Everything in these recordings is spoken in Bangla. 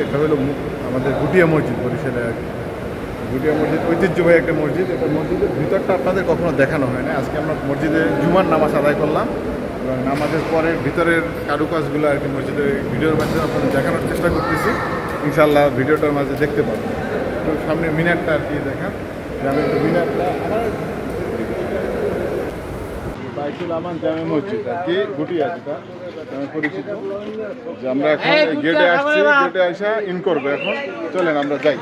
এটা হলো আমাদের গুটিয়া মসজিদ, বরিশালে আর কি। গুটিয়া মসজিদ ঐতিহ্যবাহী একটা মসজিদ। এটা মসজিদের ভিতরটা আপনাদের কখনো দেখানো হয় না। আজকে আমরা মসজিদে জুমার নামাজ আদায় করলাম এবং নামাজের পরে ভিতরের কারুকাজগুলো আর কি মসজিদের ভিডিওর মাধ্যমে আপনাদের দেখানোর চেষ্টা করতেছি। ইনশাআল্লাহ ভিডিওটার মাঝে দেখতে পাবো। তো সামনে মিনারটা আর কি দেখান, জামে মিনারটা আমার বাইতুল আমান জামে মসজিদ আর কি, গুটিয়া যেটা পরিচিত। যে আমরা এখন গেটে আসছি, গেটে আসা ইন করবো। এখন চলেন আমরা যাই।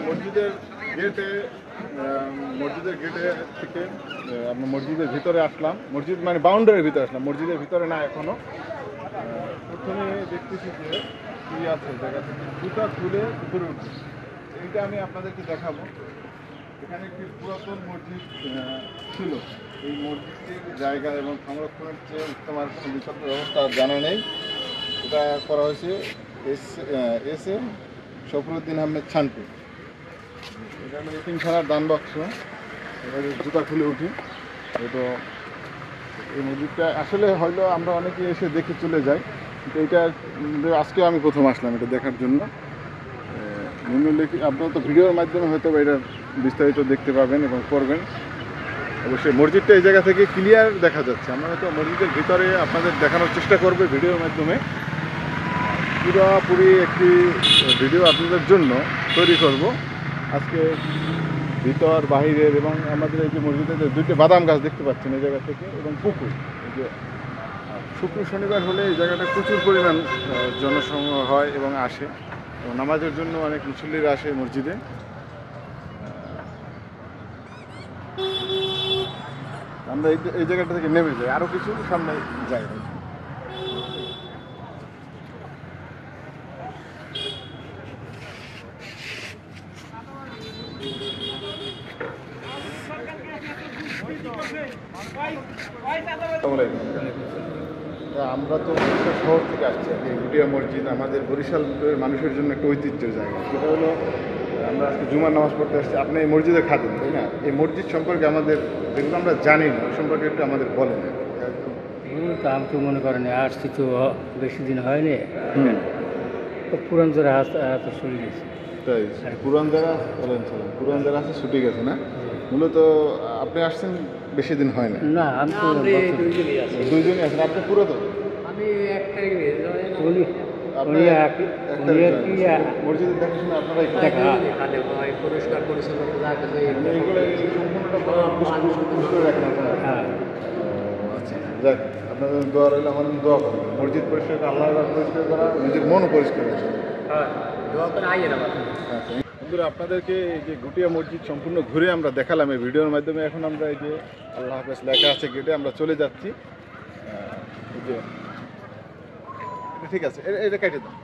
মসজিদের গেটে থেকে আমরা মসজিদের ভিতরে আসলাম। মসজিদ মানে বাউন্ডারির ভিতরে আসলাম, মসজিদের ভিতরে না এখনো। প্রথমে দেখতেছি যে কি আছে জায়গা থেকে জুতা খুলে উপরে উঠছে। এইটা আমি আপনাদেরকে দেখাবো। এখানে একটি পুরাতন মসজিদ ছিল। এই মসজিদটির জায়গা এবং সংরক্ষণের চেয়ে উত্তম আর কোনো বিকল্প ব্যবস্থা জানা নেই। এটা করা হয়েছে এস এ শফরুদ্দিন আহমেদ ছানটু। এটা হলো এতিমখানার দান বাক্স। এবারে জুতা খুলে উঠি। তো এই মসজিদটা আসলে হয়তো আমরা অনেকে এসে দেখে চলে যাই, কিন্তু এটা আজকে আমি প্রথম আসলাম এটা দেখার জন্য। আপনারা তো ভিডিওর মাধ্যমে হয়তো এটার বিস্তারিত দেখতে পাবেন এবং করবেন। অবশ্যই মসজিদটা এই জায়গা থেকে ক্লিয়ার দেখা যাচ্ছে। আমরা হয়তো মসজিদের ভিতরে আপনাদের দেখানোর চেষ্টা করবে ভিডিওর মাধ্যমে। পুরোপুরি একটি ভিডিও আপনাদের জন্য তৈরি করব আজকে, ভিতর বাহিরের। এবং আমাদের এই যে মসজিদে দুইটি বাদাম গাছ দেখতে পাচ্ছেন এই জায়গা থেকে, এবং পুকুর। এই যে শুক্র শনিবার হলে এই জায়গাটা প্রচুর পরিমাণ জনসমূহ হয় এবং আসে, এবং নামাজের জন্য অনেক মুসল্লিরা আসে মসজিদে। আমরা এই জায়গাটা থেকে নেমে যাই, আরও কিছু সামনে যাই। আমরা তো বরিশাল শহর থেকে আসছি। এই গুটিয়া মসজিদ আমাদের বরিশালের মানুষের জন্য একটা ঐতিহ্যের জায়গা। সেটা হলো আমরা আজকে জুমার নামাজ পড়তে আসছি। আপনি এই মসজিদে খাতেন, তাই না? এই মসজিদ সম্পর্কে আমাদের যেগুলো আমরা জানি না ওই সম্পর্কে একটু আমাদের বলেন। তো আমি তো মনে করেন আসছি তো বেশি দিন হয়নি, পুরান যারা তো ছুটে গেছে। তাই পুরান যারা বলেন, পুরান যারা আছে ছুটে গেছে না? মূলত আপনি আসছেন বেশি দিন হয় না? না, আমি তো দুইজনই আছেন। আপনি পুরাতন? আমি একটাই মসজিদের দেখাশোনা আপনারাই পরিষ্কার পরিচ্ছন্নতা আচ্ছা, যাক, আপনাদের দোয়া রইলে আমাদের দোয়া করবেন। মসজিদ পরিষ্কার, আল্লাহ পরিষ্কার করা, নিজের মনও পরিষ্কার আছে। বন্ধুরা, আপনাদেরকে এই যে গুটিয়া মসজিদ সম্পূর্ণ ঘুরে আমরা দেখালাম এই ভিডিওর মাধ্যমে। এখন আমরা এই যে আল্লাহ হাফেজ লেখা আছে গেটে, আমরা চলে যাচ্ছি। এই যে ঠিক আছে, এটা কেটে দাও।